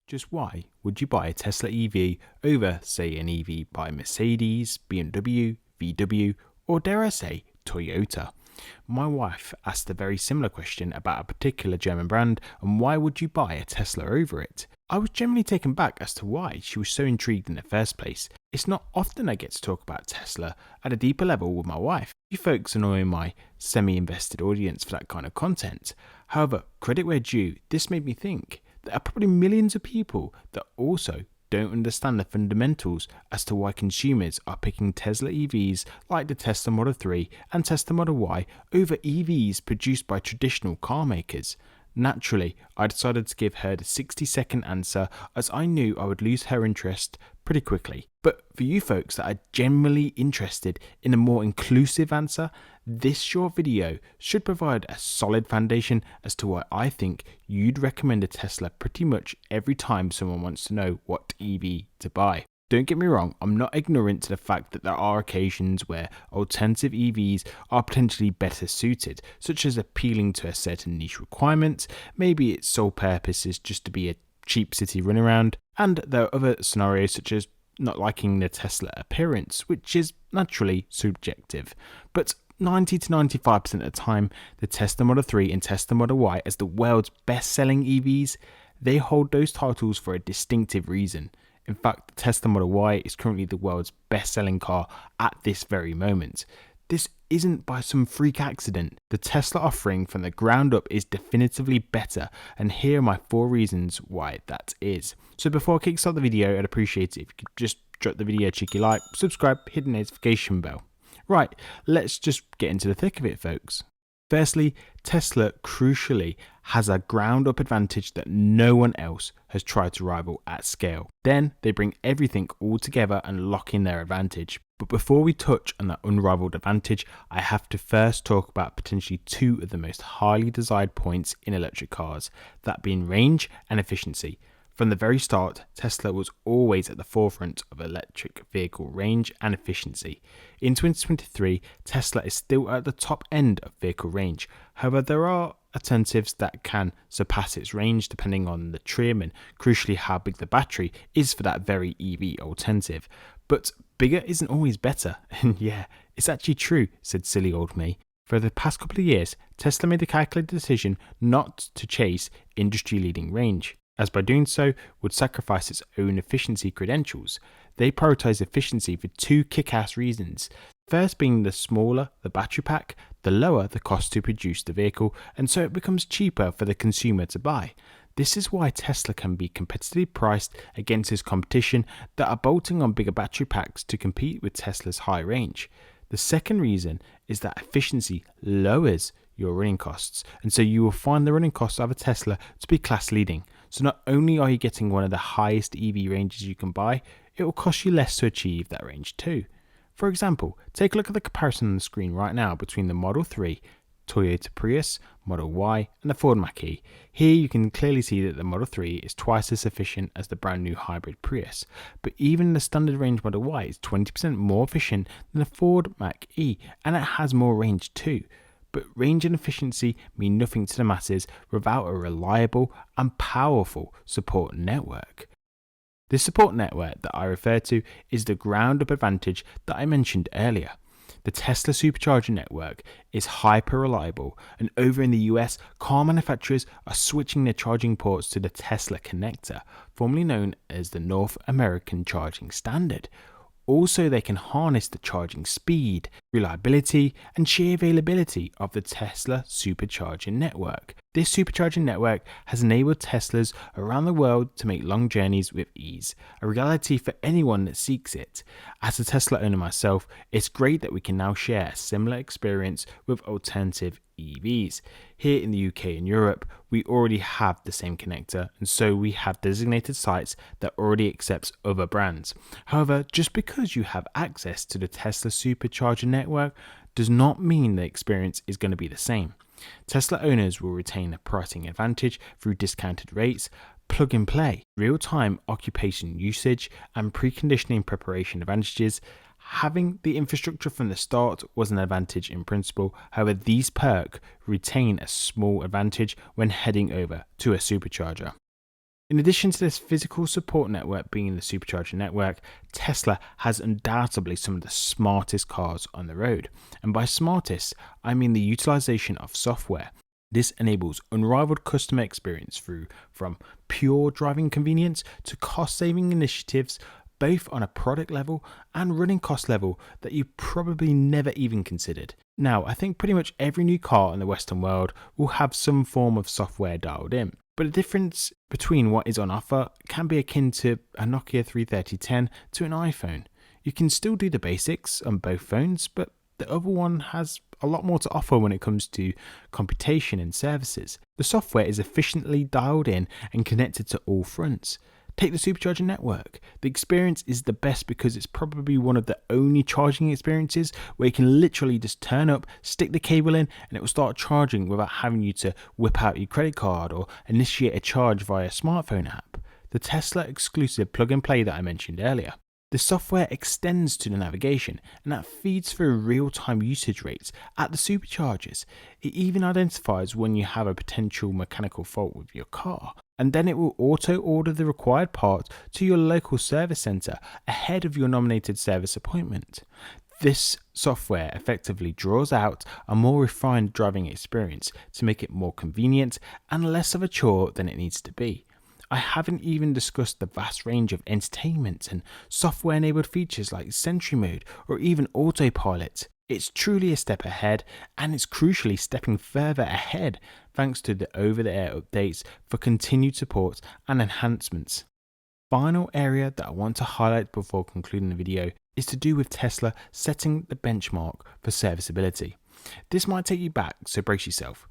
Just why would you buy a Tesla EV over, say, an EV by Mercedes, BMW, VW, or dare I say, Toyota? My wife asked a very similar question about a particular German brand, and why would you buy a Tesla over it? I was genuinely taken back as to why she was so intrigued in the first place. It's not often I get to talk about Tesla at a deeper level with my wife. You folks annoy my semi-invested audience for that kind of content. However, credit where due, this made me think. There are probably millions of people that also don't understand the fundamentals as to why consumers are picking Tesla EVs like the Tesla Model 3 and Tesla Model Y over EVs produced by traditional car makers. Naturally, I decided to give her the 60-second answer as I knew I would lose her interest pretty quickly. But for you folks that are genuinely interested in a more inclusive answer, this short video should provide a solid foundation as to why I think you'd recommend a Tesla pretty much every time someone wants to know what EV to buy. Don't get me wrong, I'm not ignorant to the fact that there are occasions where alternative EVs are potentially better suited, such as appealing to a certain niche requirement, maybe its sole purpose is just to be a cheap city runaround, and there are other scenarios such as not liking the Tesla appearance, which is naturally subjective. But 90 to 95% of the time, the Tesla Model 3 and Tesla Model Y as the world's best-selling EVs, they hold those titles for a distinctive reason. In fact, the Tesla Model Y is currently the world's best-selling car at this very moment. This isn't by some freak accident. The Tesla offering from the ground up is definitively better, and here are my 4 reasons why that is. So before I kickstart the video, I'd appreciate it if you could just drop the video a cheeky like, subscribe, hit the notification bell. Right, let's just get into the thick of it, folks. Firstly, Tesla crucially has a ground up advantage that no one else has tried to rival at scale. Then they bring everything all together and lock in their advantage. But before we touch on that unrivaled advantage, I have to first talk about potentially 2 of the most highly desired points in electric cars, that being range and efficiency. From the very start, Tesla was always at the forefront of electric vehicle range and efficiency. In 2023, Tesla is still at the top end of vehicle range. However, there are alternatives that can surpass its range depending on the trim and crucially how big the battery is for that very EV alternative. But bigger isn't always better. And yeah, it's actually true, said silly old me. For the past couple of years, Tesla made the calculated decision not to chase industry-leading range, as by doing so would sacrifice its own efficiency credentials. They prioritize efficiency for 2 kick-ass reasons. First being the smaller the battery pack, the lower the cost to produce the vehicle, and so it becomes cheaper for the consumer to buy. This is why Tesla can be competitively priced against its competition that are bolting on bigger battery packs to compete with Tesla's high range. The second reason is that efficiency lowers your running costs, and so you will find the running costs of a Tesla to be class leading. So not only are you getting one of the highest EV ranges you can buy, it will cost you less to achieve that range too. For example, take a look at the comparison on the screen right now between the Model 3, Toyota Prius, Model Y and the Ford Mach-E. Here you can clearly see that the Model 3 is twice as efficient as the brand new hybrid Prius, but even the standard range Model Y is 20% more efficient than the Ford Mach-E, and it has more range too. But range and efficiency mean nothing to the masses without a reliable and powerful support network. This support network that I refer to is the ground up advantage that I mentioned earlier. The Tesla supercharger network is hyper reliable, and over in the US, car manufacturers are switching their charging ports to the Tesla connector, formerly known as the North American Charging Standard. Also, they can harness the charging speed, reliability, and sheer availability of the Tesla supercharging network. This supercharging network has enabled Teslas around the world to make long journeys with ease, a reality for anyone that seeks it. As a Tesla owner myself, it's great that we can now share a similar experience with alternative EVs. Here in the UK and Europe, we already have the same connector, and so we have designated sites that already accepts other brands. However, just because you have access to the Tesla supercharger network does not mean the experience is going to be the same. Tesla owners will retain a pricing advantage through discounted rates, plug and play, real-time occupation usage, and preconditioning preparation advantages. Having the infrastructure from the start was an advantage in principle. However, these perks retain a small advantage when heading over to a supercharger. In addition to this physical support network being the supercharger network, Tesla has undoubtedly some of the smartest cars on the road. And by smartest, I mean the utilization of software. This enables unrivaled customer experience from pure driving convenience to cost-saving initiatives, both on a product level and running cost level that you probably never even considered. Now, I think pretty much every new car in the Western world will have some form of software dialed in. But the difference between what is on offer can be akin to a Nokia 3310 to an iPhone. You can still do the basics on both phones, but the other one has a lot more to offer when it comes to computation and services. The software is efficiently dialed in and connected to all fronts. Take the supercharger network. The experience is the best because it's probably one of the only charging experiences where you can literally just turn up, stick the cable in, and it will start charging without having you to whip out your credit card or initiate a charge via a smartphone app. The Tesla exclusive plug and play that I mentioned earlier. The software extends to the navigation and that feeds through real-time usage rates at the superchargers. It even identifies when you have a potential mechanical fault with your car, and then it will auto-order the required parts to your local service centre ahead of your nominated service appointment. This software effectively draws out a more refined driving experience to make it more convenient and less of a chore than it needs to be. I haven't even discussed the vast range of entertainment and software-enabled features like Sentry Mode or even Autopilot. It's truly a step ahead, and it's crucially stepping further ahead thanks to the over-the-air updates for continued support and enhancements. Final area that I want to highlight before concluding the video is to do with Tesla setting the benchmark for serviceability. This might take you back, so brace yourself.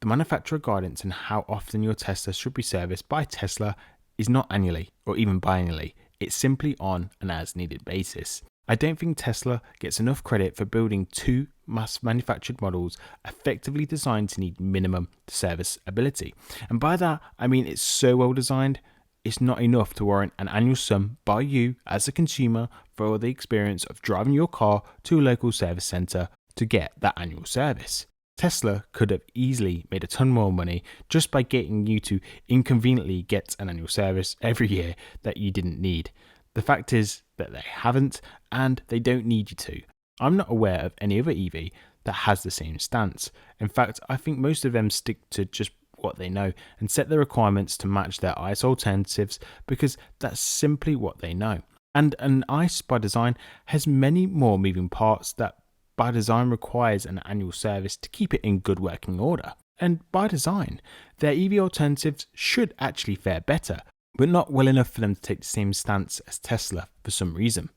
The manufacturer guidance on how often your Tesla should be serviced by Tesla is not annually or even biannually, it's simply on an as needed basis. I don't think Tesla gets enough credit for building two mass manufactured models effectively designed to need minimum serviceability. And by that, I mean it's so well designed, it's not enough to warrant an annual sum by you as a consumer for the experience of driving your car to a local service centre to get that annual service. Tesla could have easily made a ton more money just by getting you to inconveniently get an annual service every year that you didn't need. The fact is that they haven't, and they don't need you to. I'm not aware of any other EV that has the same stance. In fact, I think most of them stick to just what they know and set the requirements to match their ICE alternatives because that's simply what they know. And an ICE by design has many more moving parts that by design requires an annual service to keep it in good working order. And by design, their EV alternatives should actually fare better, but not well enough for them to take the same stance as Tesla for some reason.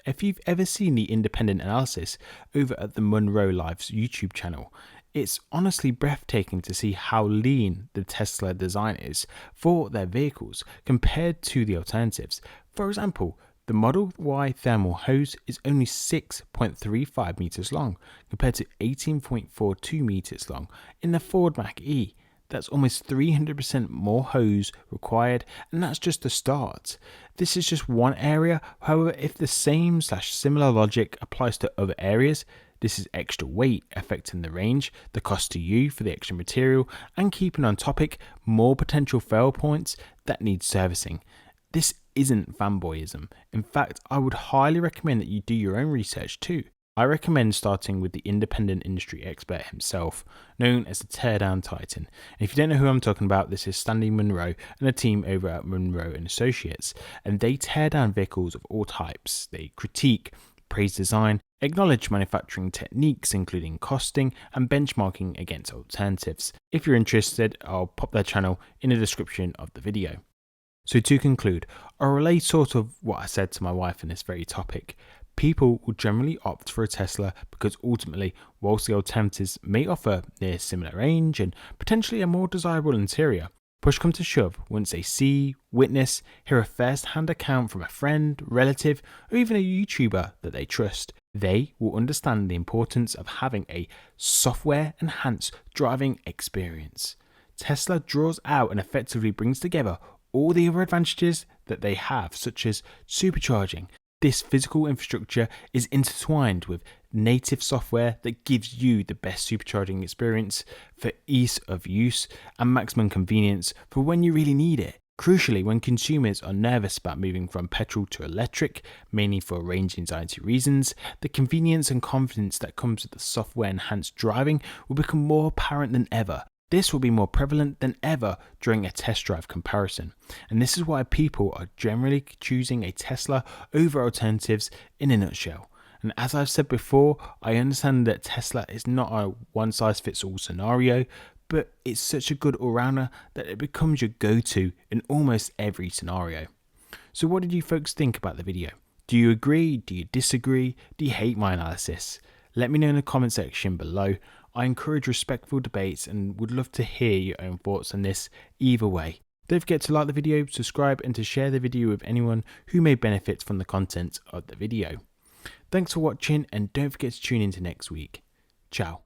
If you've ever seen the independent analysis over at the Monroe Live's YouTube channel, it's honestly breathtaking to see how lean the Tesla design is for their vehicles compared to the alternatives. For example, the Model Y thermal hose is only 6.35 meters long compared to 18.42 meters long in the Ford Mach-E. That's almost 300% more hose required, and that's just the start. This is just one area. However, if the same/similar logic applies to other areas, this is extra weight affecting the range, the cost to you for the extra material, and keeping on topic, more potential fail points that need servicing. This isn't fanboyism. In fact, I would highly recommend that you do your own research too. I recommend starting with the independent industry expert himself, known as the Teardown Titan. And if you don't know who I'm talking about, this is Stanley Monroe and a team over at Monroe and Associates, and they tear down vehicles of all types. They critique, praise design, acknowledge manufacturing techniques including costing and benchmarking against alternatives. If you're interested, I'll pop their channel in the description of the video. So to conclude, I'll relay sort of what I said to my wife in this very topic. People will generally opt for a Tesla because ultimately, whilst the alternatives may offer near similar range and potentially a more desirable interior, push come to shove, once they see, witness, hear a first-hand account from a friend, relative, or even a YouTuber that they trust, they will understand the importance of having a software-enhanced driving experience. Tesla draws out and effectively brings together all the other advantages that they have, such as supercharging. This physical infrastructure is intertwined with native software that gives you the best supercharging experience for ease of use and maximum convenience for when you really need it. Crucially, when consumers are nervous about moving from petrol to electric, mainly for range anxiety reasons, the convenience and confidence that comes with the software enhanced driving will become more apparent than ever. This will be more prevalent than ever during a test drive comparison, and this is why people are generally choosing a Tesla over alternatives in a nutshell. And as I've said before, I understand that Tesla is not a one-size-fits-all scenario, but it's such a good all-rounder that it becomes your go-to in almost every scenario. So what did you folks think about the video? Do you agree? Do you disagree? Do you hate my analysis? Let me know in the comment section below. I encourage respectful debates and would love to hear your own thoughts on this either way. Don't forget to like the video, subscribe, and to share the video with anyone who may benefit from the content of the video. Thanks for watching, and don't forget to tune in to next week. Ciao.